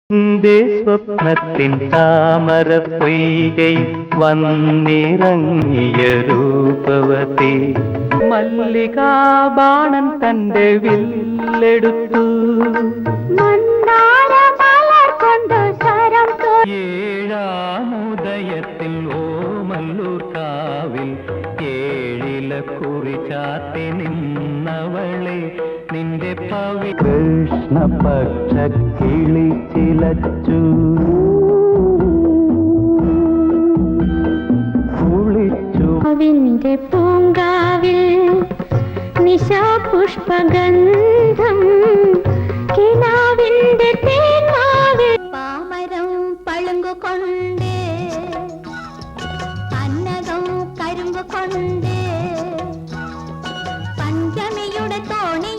എന്റെ സ്വപ്നത്തിൻ താമര പൊയ്കൈ വന്നിറങ്ങിയ രൂപവതി മല്ലികാബാണൻ തന്റെ വില്ലെടുത്തു ഏഴാമുദയത്തിൽ ഓമല്ലൂർക്കാവിൽ ഏഴില കുറി ചാത്തി നിന്നവളെ നിന്റെ പവി കൃഷ്ണപക്ഷ കിളി ചിലച്ചു കുളിച്ചു അവന്റെ പൂങ്കാവിൽ നിശാപുഷ്പഗന്ധം കിനാവിന്റെ തേന്മാവിൽ പാമരം പളുങ്കുകൊണ്ട് അന്നകം കരുമ്പുകൊണ്ട് പഞ്ചമിയുടെ തോണി.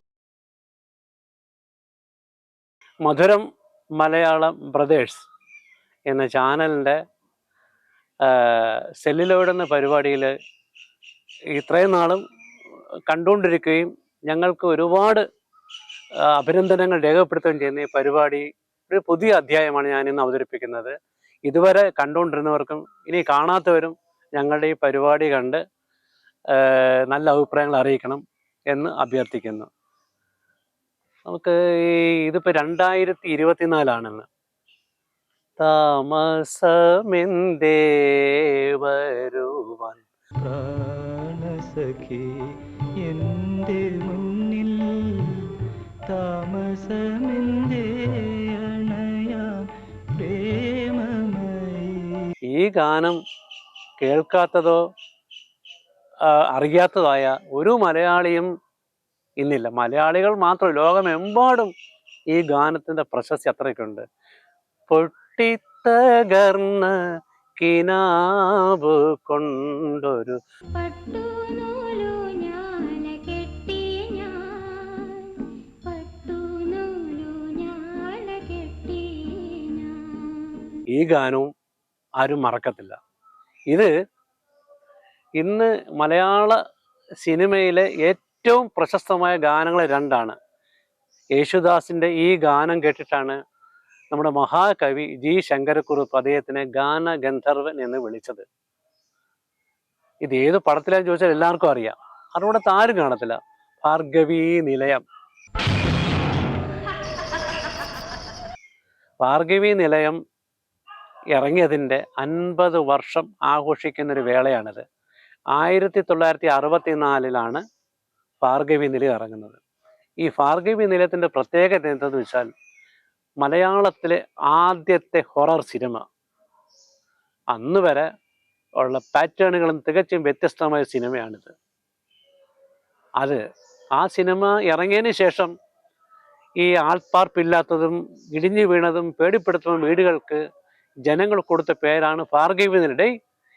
മധുരം മലയാളം ബ്രദേഴ്സ് എന്ന ചാനലിൻ്റെ സെല്ലുലോയിഡ് എന്ന പരിപാടിയിൽ ഇത്രയും നാളും കണ്ടുകൊണ്ടിരിക്കുകയും ഞങ്ങൾക്ക് ഒരുപാട് അഭിനന്ദനങ്ങൾ രേഖപ്പെടുത്തുകയും ചെയ്യുന്ന ഈ പരിപാടി ഒരു പുതിയ അധ്യായമാണ് ഞാനിന്ന് അവതരിപ്പിക്കുന്നത്. ഇതുവരെ കണ്ടുകൊണ്ടിരുന്നവർക്കും ഇനി കാണാത്തവരും ഞങ്ങളുടെ ഈ പരിപാടി കണ്ട് നല്ല അഭിപ്രായങ്ങൾ അറിയിക്കണം എന്ന് അഭ്യർത്ഥിക്കുന്നു. നമുക്ക് ഇതിപ്പോൾ 2024 താമസമെന്തേ വരുവാൻ പ്രാണസഖി എൻ്റെ മുന്നിൽ താമസമെന്തേ അണയാൻ പ്രേമമായി. ഈ ഗാനം കേൾക്കാത്തതോ അറിയാത്തതായ ഒരു മലയാളിയും ഇന്നില്ല. മലയാളികൾ മാത്രം ലോകമെമ്പാടും ഈ ഗാനത്തിൻ്റെ പ്രശസ്തി അത്രയ്ക്കുണ്ട്. പൊട്ടിത്തകർന്ന കിനാവ് കൊണ്ടൊരു ഈ ഗാനവും ആരും മറക്കത്തില്ല. ഇത് ഇന്ന് മലയാള സിനിമയിലെ ഏറ്റവും പ്രശസ്തമായ ഗാനങ്ങൾ രണ്ടാണ്. യേശുദാസിൻ്റെ ഈ ഗാനം കേട്ടിട്ടാണ് നമ്മുടെ മഹാകവി ജി ശങ്കരക്കുറുപ്പ് അദ്ദേഹത്തിനെ ഗാനഗന്ധർവൻ എന്ന് വിളിച്ചത്. ഇത് ഏത് പടത്തിലാന്ന് ചോദിച്ചാൽ എല്ലാവർക്കും അറിയാം. അതുകൊണ്ട് ആരും കാണത്തില്ല. ഭാർഗവീ നിലയം. ഭാർഗവീ നിലയം ഇറങ്ങിയതിൻ്റെ 50 വർഷം ആഘോഷിക്കുന്നൊരു വേളയാണിത്. 1964 ഭാർഗവീ നിലയം ഇറങ്ങുന്നത്. ഈ ഭാർഗവീ നിലയത്തിൻ്റെ പ്രത്യേകത എന്തെന്ന് വെച്ചാൽ മലയാളത്തിലെ ആദ്യത്തെ ഹൊറർ സിനിമ. അന്ന് വരെ ഉള്ള പാറ്റേണുകളും തികച്ചും വ്യത്യസ്തമായ സിനിമയാണിത്. ആ സിനിമ ഇറങ്ങിയതിന് ശേഷം ഈ ആൾപ്പാർപ്പില്ലാത്തതും ഇടിഞ്ഞു വീണതും പേടിപ്പെടുത്തുന്ന വീടുകൾക്ക് ജനങ്ങൾ കൊടുത്ത പേരാണ് ഭാർഗവീ നിലയം.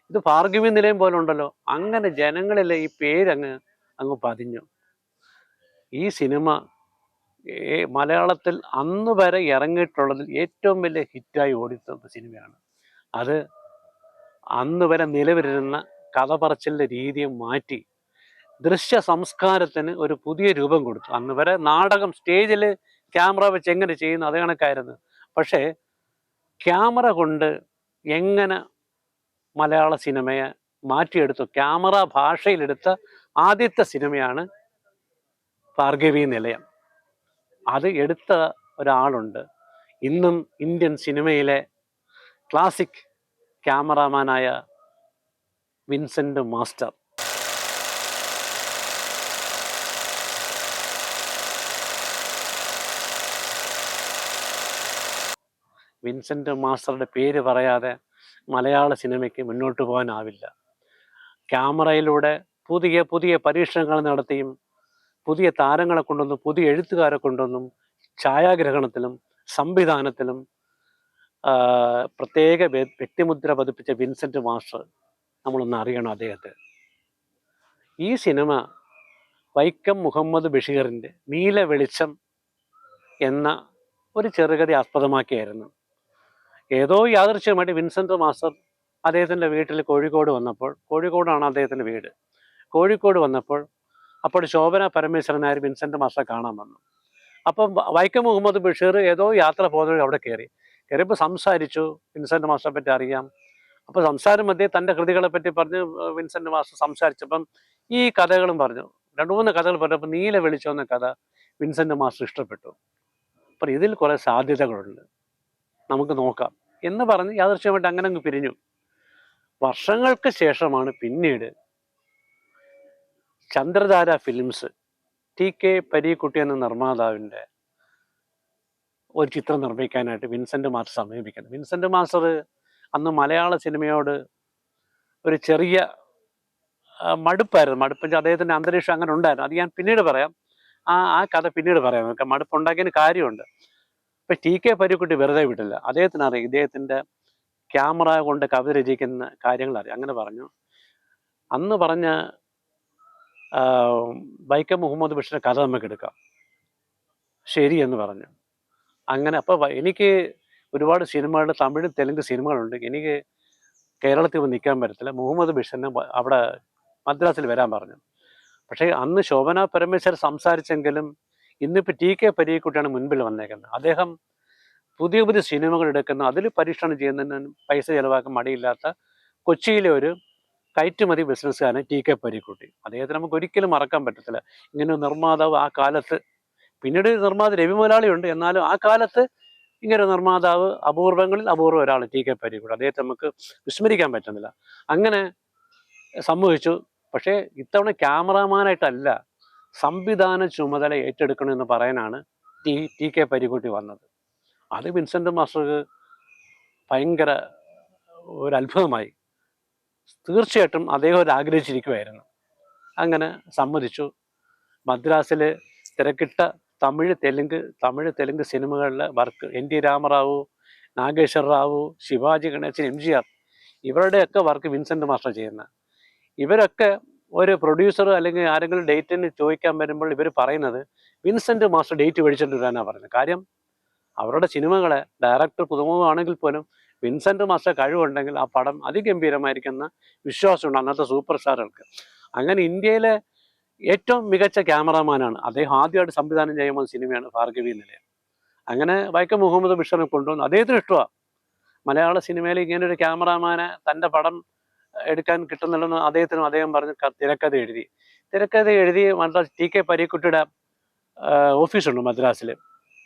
ഇത് ഭാർഗവീ നിലയം പോലെ ഉണ്ടല്ലോ, അങ്ങനെ ജനങ്ങളിലെ ഈ പേരങ്ങ് പതിഞ്ഞു. ഈ സിനിമ മലയാളത്തിൽ അന്ന് വരെ ഇറങ്ങിയിട്ടുള്ളതിൽ ഏറ്റവും വലിയ ഹിറ്റായി ഓടിത്തുന്ന സിനിമയാണ്. അത് അന്ന് വരെ നിലവിലിരുന്ന കഥ പറച്ചിലിൻ്റെ രീതിയെ മാറ്റി ദൃശ്യ സംസ്കാരത്തിന് ഒരു പുതിയ രൂപം കൊടുത്തു. അന്ന് വരെ നാടകം സ്റ്റേജിൽ ക്യാമറ വെച്ച് എങ്ങനെ ചെയ്യുന്നു അത് കണക്കായിരുന്നു. പക്ഷേ ക്യാമറ കൊണ്ട് എങ്ങനെ മലയാള സിനിമയെ മാറ്റിയെടുത്തു, ക്യാമറ ഭാഷയിലെടുത്ത ആദ്യത്തെ സിനിമയാണ് ഭാർഗവീ നിലയം. അത് എടുത്ത ഒരാളുണ്ട്, ഇന്നും ഇന്ത്യൻ സിനിമയിലെ ക്ലാസിക് ക്യാമറാമാനായ വിൻസെൻ്റ് മാസ്റ്റർ. വിൻസെൻ്റ് മാസ്റ്ററുടെ പേര് പറയാതെ മലയാള സിനിമയ്ക്ക് മുന്നോട്ട് പോകാനാവില്ല. ക്യാമറയിലൂടെ പുതിയ പുതിയ പരീക്ഷണങ്ങൾ നടത്തിയും പുതിയ താരങ്ങളെ കൊണ്ടൊന്നും പുതിയ എഴുത്തുകാരെ കൊണ്ടൊന്നും ഛായാഗ്രഹണത്തിലും സംവിധാനത്തിലും പ്രത്യേക വ്യക്തിമുദ്ര പതിപ്പിച്ച വിൻസെൻ്റ് മാസ്റ്റർ നമ്മളൊന്ന് അറിയണം അദ്ദേഹത്തെ. ഈ സിനിമ വൈക്കം മുഹമ്മദ് ബഷീറിൻ്റെ നീല വെളിച്ചം എന്ന ഒരു ചെറുകഥ ആസ്പദമാക്കിയായിരുന്നു. ഏതോ യാദൃശ്യമായിട്ട് വിൻസെൻ്റ് മാസ്റ്റർ അദ്ദേഹത്തിൻ്റെ വീട്ടിൽ കോഴിക്കോട് വന്നപ്പോൾ, കോഴിക്കോടാണ് അദ്ദേഹത്തിൻ്റെ വീട്, കോഴിക്കോട് വന്നപ്പോൾ അപ്പോൾ ശോഭന പരമേശ്വരൻ നായർ വിൻസെൻ്റ് മാസ്റ്ററെ കാണാൻ വന്നു. അപ്പം വൈക്കം മുഹമ്മദ് ബഷീർ ഏതോ യാത്ര പോകുന്നവർ അവിടെ കയറിയപ്പോൾ സംസാരിച്ചു, വിൻസെൻ്റ് മാസ്റ്ററെ പറ്റി അറിയാം. അപ്പോൾ സംസാരം മധ്യേ തൻ്റെ കൃതികളെ പറ്റി പറഞ്ഞ് വിൻസെൻ്റ് മാസ്റ്റർ സംസാരിച്ചപ്പം ഈ കഥകളും പറഞ്ഞു. 2-3 കഥകൾ പറഞ്ഞപ്പോൾ നീല വെളിച്ചം എന്ന കഥ വിൻസെൻ്റ് മാസ്റ്റർ ഇഷ്ടപ്പെട്ടു. അപ്പം ഇതിൽ കുറേ സാധ്യതകളുണ്ട്, നമുക്ക് നോക്കാം എന്ന് പറഞ്ഞ് യാദൃശ്യമായിട്ട് അങ്ങനെ അങ്ങ് പിരിഞ്ഞു. വർഷങ്ങൾക്ക് ശേഷമാണ് പിന്നീട് ചന്ദ്രധാര ഫിലിംസ് TK പരീക്കുട്ടി എന്ന നിർമ്മാതാവിൻ്റെ ഒരു ചിത്രം നിർമ്മിക്കാനായിട്ട് വിൻസെൻ്റ് മാസ്റ്റർ സമീപിക്കുന്നത്. വിൻസെൻ്റ് മാസ്റ്റർ അന്ന് മലയാള സിനിമയോട് ഒരു ചെറിയ മടുപ്പെന്ന് വെച്ചാൽ അദ്ദേഹത്തിൻ്റെ അന്തരീക്ഷം അങ്ങനെ ഉണ്ടായിരുന്നു. അത് ഞാൻ പിന്നീട് പറയാം, ആ കഥ പിന്നീട് പറയാം. മടുപ്പുണ്ടാക്കിയതിന് കാര്യമുണ്ട്. ഇപ്പം TK പരീക്കുട്ടി വെറുതെ വിട്ടില്ല, അദ്ദേഹത്തിനറിയാം ഇദ്ദേഹത്തിൻ്റെ ക്യാമറ കൊണ്ട് കവിത രചിക്കുന്ന കാര്യങ്ങൾ അറിയാം. അങ്ങനെ പറഞ്ഞു, അന്ന് പറഞ്ഞ വൈക്കം മുഹമ്മദ് ബഷീറിൻ്റെ കഥ നമുക്ക് എടുക്കാം, ശരി എന്ന് പറഞ്ഞു. അങ്ങനെ അപ്പോൾ എനിക്ക് ഒരുപാട് സിനിമകൾ, തമിഴ് തെലുങ്ക് സിനിമകളുണ്ട്, എനിക്ക് കേരളത്തിൽ നിൽക്കാൻ പറ്റത്തില്ല, മുഹമ്മദ് ബഷീറിനെ അവിടെ മദ്രാസിൽ വരാൻ പറഞ്ഞു. പക്ഷേ അന്ന് ശോഭന പരമേശ്വരൻ സംസാരിച്ചെങ്കിലും ഇന്നിപ്പോൾ TK പരീക്കുട്ടിയാണ് മുൻപിൽ വന്നേക്കുന്നത്. അദ്ദേഹം പുതിയ പുതിയ സിനിമകൾ എടുക്കുന്ന, അതിൽ പരീക്ഷണം ചെയ്യുന്നതിന് പൈസ ചിലവാക്കാൻ മടിയില്ലാത്ത കൊച്ചിയിലെ ഒരു കയറ്റുമതി ബിസിനസ്സുകാരൻ TK പരീക്കുട്ടി. അദ്ദേഹത്തിന് നമുക്ക് ഒരിക്കലും മറക്കാൻ പറ്റത്തില്ല. ഇങ്ങനെ ഒരു നിർമ്മാതാവ് ആ കാലത്ത്, പിന്നീട് നിർമ്മാതാവ് രവി മുതലാളിയുണ്ട്, എന്നാലും ആ കാലത്ത് ഇങ്ങനെ ഒരു നിർമ്മാതാവ് അപൂർവങ്ങളിൽ അപൂർവം ഒരാൾ TK പരീക്കുട്ടി. അദ്ദേഹത്തെ നമുക്ക് വിസ്മരിക്കാൻ പറ്റുന്നില്ല. അങ്ങനെ സംഭവിച്ചു. പക്ഷേ ഇത്തവണ ക്യാമറാമാനായിട്ടല്ല, സംവിധാന ചുമതല ഏറ്റെടുക്കണമെന്ന് പറയാനാണ് TK പരീക്കുട്ടി വന്നത്. അത് വിൻസെൻ്റ് മാസ്റ്റർക്ക് ഭയങ്കര ഒരു അത്ഭുതമായി. തീർച്ചയായിട്ടും അദ്ദേഹം അത് ആഗ്രഹിച്ചിരിക്കുമായിരുന്നു. അങ്ങനെ സമ്മതിച്ചു. മദ്രാസിൽ തിരക്കിട്ട തമിഴ് തെലുങ്ക് സിനിമകളിലെ work NT Rama Rao, Nageswar Rao, Sivaji Ganesan, MGR ഇവരുടെയൊക്കെ വർക്ക് വിൻസെൻ്റ് മാസ്റ്റർ ചെയ്യുന്ന. ഇവരൊക്കെ ഒരു പ്രൊഡ്യൂസർ അല്ലെങ്കിൽ ആരെങ്കിലും ഡേറ്റിന് ചോദിക്കാൻ വരുമ്പോൾ ഇവർ പറയുന്നത് വിൻസെൻ്റ് മാസ്റ്റർ ഡേറ്റ് മേടിച്ചിട്ട് വരാനാണ് പറയുന്നത്. കാര്യം അവരുടെ സിനിമകളെ ഡയറക്ടർ പുതുമുഖമാണെങ്കിൽ പോലും വിൻസെൻ്റ് മാസ്റ്റർ കഴിവുണ്ടെങ്കിൽ ആ പടം അതിഗംഭീരമായിരിക്കുന്ന വിശ്വാസമുണ്ട് അന്നത്തെ സൂപ്പർ സ്റ്റാറുകൾക്ക്. അങ്ങനെ ഇന്ത്യയിലെ ഏറ്റവും മികച്ച ക്യാമറാമാനാണ് അദ്ദേഹം. ആദ്യമായിട്ട് സംവിധാനം ചെയ്യുന്ന സിനിമയാണ് ഭാർഗവി നിലയം. അങ്ങനെ വൈക്കം മുഹമ്മദ് ബഷീറിനെ കൊണ്ടുവന്നു. അദ്ദേഹത്തിന് ഇഷ്ടമാണ് മലയാള സിനിമയിൽ ഇങ്ങനെ ഒരു ക്യാമറാമാനെ തൻ്റെ പടം എടുക്കാൻ കിട്ടുന്നില്ലെന്ന് അദ്ദേഹം പറഞ്ഞ് തിരക്കഥ എഴുതി മദ്രാസ് TK പരീക്കുട്ടിയുടെ ഓഫീസുണ്ട് മദ്രാസിൽ,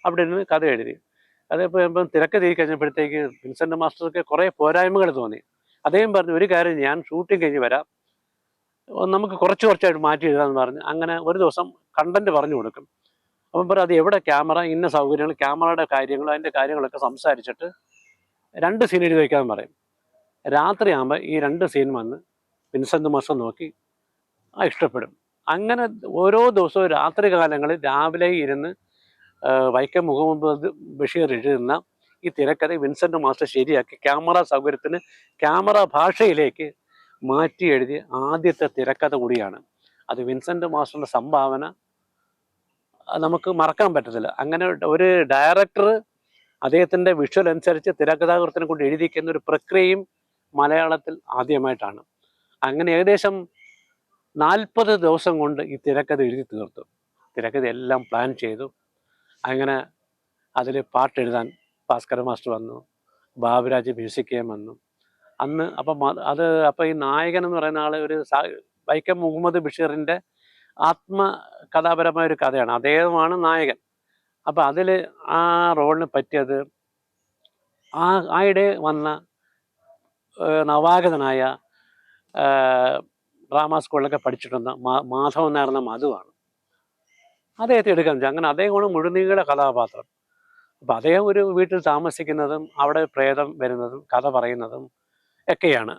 അവിടെ ഇരുന്ന് കഥ എഴുതി. അതിപ്പോൾ ഇപ്പം തിരക്കഥ കഴിഞ്ഞപ്പോഴത്തേക്ക് വിൻസെൻ്റ് മാസ്റ്റർക്ക് കുറേ പോരായ്മകൾ തോന്നി. അദ്ദേഹം പറഞ്ഞു, ഒരു കാര്യം, ഞാൻ ഷൂട്ടിങ് കഴിഞ്ഞ് വരാം, നമുക്ക് കുറച്ചായിട്ട് മാറ്റി എഴുതാമെന്ന് പറഞ്ഞ് അങ്ങനെ ഒരു ദിവസം കണ്ടന്റ് പറഞ്ഞു കൊടുക്കും. അപ്പം പറയും അത് എവിടെ ക്യാമറ, ഇന്ന സൗകര്യങ്ങൾ, ക്യാമറയുടെ കാര്യങ്ങൾ, അതിൻ്റെ കാര്യങ്ങളൊക്കെ സംസാരിച്ചിട്ട് 2 സീൻ എഴുതി വയ്ക്കാൻ പറയും. രാത്രിയാകുമ്പോൾ ഈ 2 സീൻ വന്ന് വിൻസെൻ്റ് മാസ്റ്റർ നോക്കി ഇഷ്ടപ്പെടും. അങ്ങനെ ഓരോ ദിവസവും രാത്രി കാലങ്ങളിൽ രാവിലെ ഇരുന്ന് വൈക്കം മുഹമ്മദ് ബഷീർ എഴുതുന്ന ഈ തിരക്കഥ വിൻസെൻ്റ് മാസ്റ്റർ ശരിയാക്കി ക്യാമറ സൗകര്യത്തിന് ക്യാമറ ഭാഷയിലേക്ക് മാറ്റി എഴുതിയ ആദ്യത്തെ തിരക്കഥ കൂടിയാണ്. അത് വിൻസെൻ്റ് മാസ്റ്ററിൻ്റെ സംഭാവന നമുക്ക് മറക്കാൻ പറ്റത്തില്ല. അങ്ങനെ ഒരു ഡയറക്ടർ അദ്ദേഹത്തിൻ്റെ വിഷ്വൽ അനുസരിച്ച് തിരക്കഥാകൃത്തിനെ കൊണ്ട് എഴുതിക്കുന്ന ഒരു പ്രക്രിയയും മലയാളത്തിൽ ആദ്യമായിട്ടാണ്. അങ്ങനെ ഏകദേശം 40 ദിവസം കൊണ്ട് ഈ തിരക്കഥ എഴുതി തീർത്തു. തിരക്കഥ എല്ലാം പ്ലാൻ ചെയ്തു. അങ്ങനെ അതിൽ പാട്ടെഴുതാൻ ഭാസ്കര മാസ്റ്റർ വന്നു, ബാബുരാജ് മ്യൂസിക് ചെയ്യാൻ വന്നു. അന്ന് അപ്പം ഈ നായകൻ എന്ന് പറയുന്ന ആൾ ഒരു വൈക്കം മുഹമ്മദ് ബഷീറിൻ്റെ ആത്മകഥാപരമായ ഒരു കഥയാണ്, അദ്ദേഹമാണ് നായകൻ. അപ്പം അതിൽ ആ റോളിന് പറ്റിയത് ആയിടെ വന്ന നവാഗതനായ ഡ്രാമ സ്കൂളിലൊക്കെ പഠിച്ചിട്ടുന്ന മാധവൻ നായർ മധുവാണ് അദ്ദേഹത്തെ എടുക്കാൻ വെച്ചാൽ. അങ്ങനെ അദ്ദേഹമാണ് മുഴുനീള കഥാപാത്രം. അപ്പം അദ്ദേഹം ഒരു വീട്ടിൽ താമസിക്കുന്നതും അവിടെ പ്രേതം വരുന്നതും കഥ പറയുന്നതും ഒക്കെയാണ്.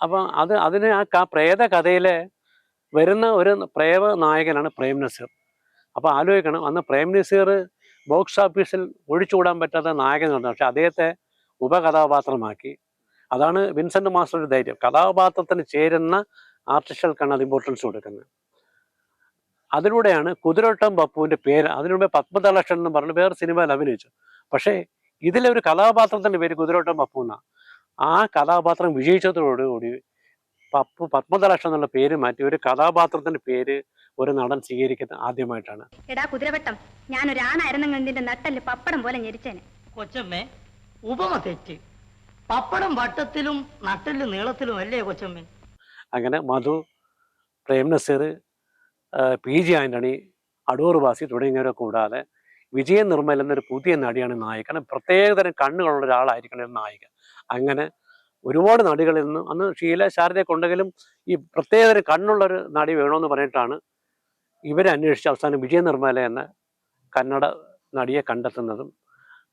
അപ്പം അതിന് ആ പ്രേത കഥയിലെ വരുന്ന ഒരു പ്രേത നായകനാണ് പ്രേം നസീർ. അപ്പോൾ ആലോചിക്കണം, അന്ന് പ്രേം നസീർ ബോക്സ് ഓഫീസിൽ ഒഴിച്ചുകൂടാൻ പറ്റാത്ത നായകൻ എന്ന് പറഞ്ഞു. പക്ഷെ അദ്ദേഹത്തെ ഉപകഥാപാത്രമാക്കി. അതാണ് വിൻസെന്റ് മാസ്റ്റർ ഒരു ധൈര്യം, കഥാപാത്രത്തിന് ചേരുന്ന ആർട്ടിസ്റ്റുകൾക്കാണ് അത് ഇമ്പോർട്ടൻസ് കൊടുക്കുന്നത്. അതിലൂടെയാണ് കുതിരോട്ടം പപ്പുവിൻ്റെ പേര്. അതിനുമുമ്പേ പത്മതലക്ഷൻ എന്ന് പറഞ്ഞ് വേറെ സിനിമയിൽ അഭിനയിച്ചു. പക്ഷേ ഇതിലെ ഒരു കഥാപാത്രത്തിൻ്റെ പേര് കുതിരോട്ടം പപ്പു എന്നാണ്. ആ കഥാപാത്രം വിജയിച്ചതോടുകൂടി പത്മതലക്ഷൻ എന്നുള്ള പേര് മാറ്റി ഒരു കഥാപാത്രത്തിൻ്റെ പേര് ഒരു നടൻ സ്വീകരിക്കുന്നത് ആദ്യമായിട്ടാണ്. എടാ കുതിരവട്ടം, ഞാനൊരാണായിരുന്നെങ്കിൽ നിന്റെ നട്ടല് പപ്പടം പോലെ ഞെരിച്ചേനെ. കൊച്ചമ്മേ, ഉപമ തെറ്റ്. പപ്പടം വട്ടത്തിലും നട്ടല് നീളത്തിലും അല്ലേ കൊച്ചമ്മേ? അങ്ങനെ മധു, പ്രേംനസീർ, PG ആന്റണി, അടൂർ ബാസി തുടങ്ങിയവരെ കൂടാതെ വിജയ നിർമ്മൽ എന്നൊരു പുതിയ നടിയാണ് നായിക. കാരണം പ്രത്യേകതരം കണ്ണുകളുള്ള ഒരാളായിരിക്കണം നായിക. അങ്ങനെ ഒരുപാട് നടികളിൽ നിന്ന് അന്ന് ഷീല ശാരദയൊക്കെ ഉണ്ടെങ്കിലും ഈ പ്രത്യേകതരം കണ്ണുള്ളൊരു നടി വേണമെന്ന് പറഞ്ഞിട്ടാണ് ഇവരെ അന്വേഷിച്ച് അവസാനം വിജയ നിർമ്മല എന്ന കന്നഡ നടിയെ കണ്ടെത്തുന്നതും.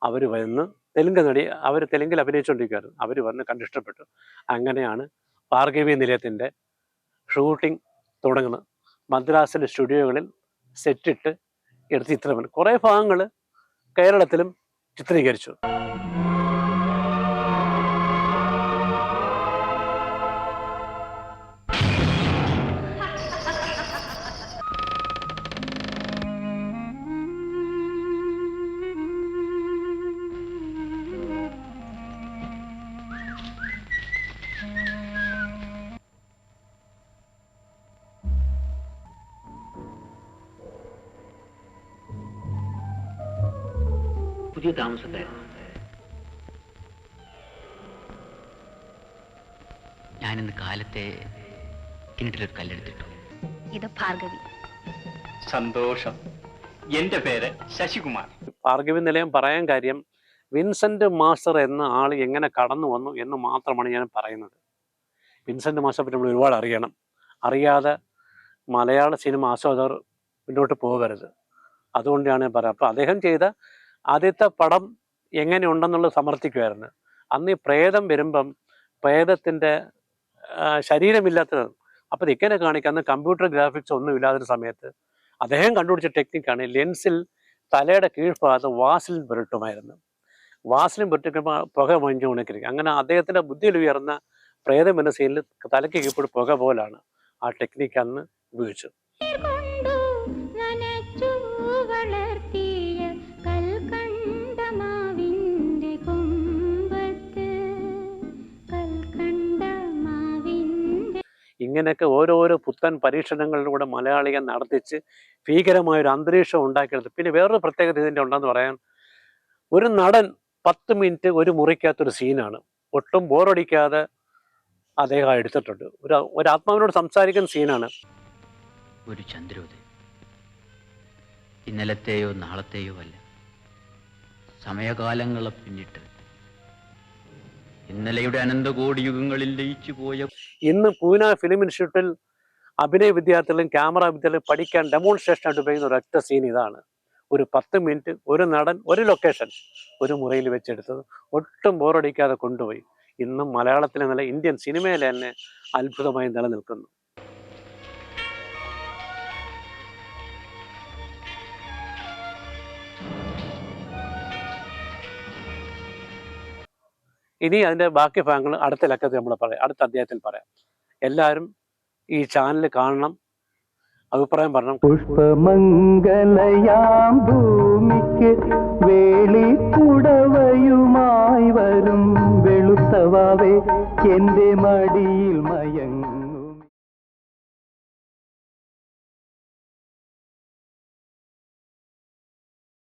അവർ വന്ന് തെലുങ്ക് നടി, അവർ തെലുങ്കിൽ അഭിനയിച്ചുകൊണ്ടിരിക്കുകയായിരുന്നു, അവർ വന്ന് കണ്ടിഷ്ടപ്പെട്ടു. അങ്ങനെയാണ് ഭാർഗവി നിലയത്തിൻ്റെ ഷൂട്ടിംഗ് തുടങ്ങുന്നത്. മദ്രാസിലെ സ്റ്റുഡിയോകളിൽ സെറ്റിട്ട് എടുത്ത് ചിത്രങ്ങൾ കുറേ ഭാഗങ്ങൾ കേരളത്തിലും ചിത്രീകരിച്ചു. പുതിയ താമസക്കാരൻ. ഞാനിന്ന് കാലത്തെ കിണറ്റിലൊരു കല്ലെടുത്തിട്ടു. ഇത് ഭാർഗവി. സന്തോഷം. എന്റെ പേര് ശശികുമാർ. ഭാർഗവി നിലയം പറയാൻ കാര്യം വിൻസെന്റ് മാസ്റ്റർ എന്ന ആൾ എങ്ങനെ കടന്നു വന്നു എന്ന് മാത്രമാണ് ഞാൻ പറയുന്നത്. വിൻസെന്റ് മാസ്റ്ററെ പറ്റി നമ്മൾ ഒരുപാട് അറിയണം. അറിയാതെ മലയാള സിനിമ ആസ്വാദകർ മുന്നോട്ട് പോകരുത്. അതുകൊണ്ടാണ് ഞാൻ പറയാം. അപ്പോൾ അദ്ദേഹം ചെയ്ത ആദ്യത്തെ പടം എങ്ങനെയുണ്ടെന്നുള്ളത് സമർത്ഥിക്കുമായിരുന്നു. അന്ന് ഈ പ്രേതം വരുമ്പം പ്രേതത്തിൻ്റെ ശരീരമില്ലാത്തത്, അപ്പോൾ ഇങ്ങനെ കാണിക്കുന്ന കമ്പ്യൂട്ടർ ഗ്രാഫിക്സ് ഒന്നും ഇല്ലാത്തൊരു സമയത്ത് അദ്ദേഹം കണ്ടുപിടിച്ച ടെക്നിക്കാണ് ലെൻസിൽ തലയുടെ കീഴ്ഭാഗത്ത് വാസിലിൻ പുരട്ടുമായിരുന്നു. വാസിലിൻ പുരട്ടിക്കുമ്പോൾ പുക മഞ്ഞു ഉണക്കിരിക്കും. അങ്ങനെ അദ്ദേഹത്തിൻ്റെ ബുദ്ധിയിൽ ഉയർന്ന പ്രേതം എന്ന സീനിൽ തലയ്ക്ക് കീഴ്പോട്ട് പുക പോലാണ് ആ ടെക്നിക്ക് അന്ന് ഉപയോഗിച്ചത്. ഇങ്ങനെയൊക്കെ ഓരോരോ പുത്തൻ പരീക്ഷണങ്ങളിലൂടെ മലയാളികൾ നടത്തിച്ച് ഭീകരമായൊരു അന്തരീക്ഷം ഉണ്ടാക്കിയെടുത്ത്. പിന്നെ വേറൊരു പ്രത്യേകത ഇതിൻ്റെ ഉണ്ടെന്ന് പറയാൻ, ഒരു നടൻ 10 മിനിറ്റ് ഒരു മുറിക്കകത്തൊരു സീനാണ്, ഒട്ടും ബോറടിക്കാതെ അദ്ദേഹം എടുത്തിട്ടുണ്ട്. ഒരു ആത്മാവിനോട് സംസാരിക്കുന്ന സീനാണ്. ഒരു ചന്ദ്രോദയം ഇന്നലത്തെയോ നാളത്തെയോ അല്ല, സമയകാലങ്ങളെ പിന്നിട്ട് ഇന്നലെയുടെ അനന്തകോടി യുഗങ്ങളിൽ ലയിച്ചു പോയ. ഇന്ന് പൂന ഫിലിം ഇൻസ്റ്റിറ്റ്യൂട്ടിൽ അഭിനയ വിദ്യാർത്ഥികളും ക്യാമറ വിദ്യാർത്ഥികളും പഠിക്കാൻ ഡെമോൺസ്ട്രേഷൻ ആയിട്ട് ഉപയോഗിക്കുന്ന ഒരൊറ്റ സീൻ ഇതാണ്. ഒരു 10 മിനിറ്റ് ഒരു നടൻ ഒരു ലൊക്കേഷൻ ഒരു മുറിയിൽ വെച്ചെടുത്തത് ഒട്ടും ബോറടിക്കാതെ കൊണ്ടുപോയി. ഇന്നും മലയാളത്തിലെ നല്ല ഇന്ത്യൻ സിനിമയിൽ തന്നെ അത്ഭുതമായി നിലനിൽക്കുന്നു. ഇനി അതിൻ്റെ ബാക്കി ഭാഗങ്ങൾ അടുത്ത ലക്കത്തിൽ നമ്മൾ പറയാം, അടുത്ത അധ്യായത്തിൽ പറയാം. എല്ലാവരും ഈ ചാനൽ കാണണം, അഭിപ്രായം പറയണം. പുഷ്പമംഗലയാം ഭൂമിക്ക് വേളിക്കുടവയുമായി വരും വെളുത്തവാവേ എന്റെ മടിയിൽ മയങ്ങ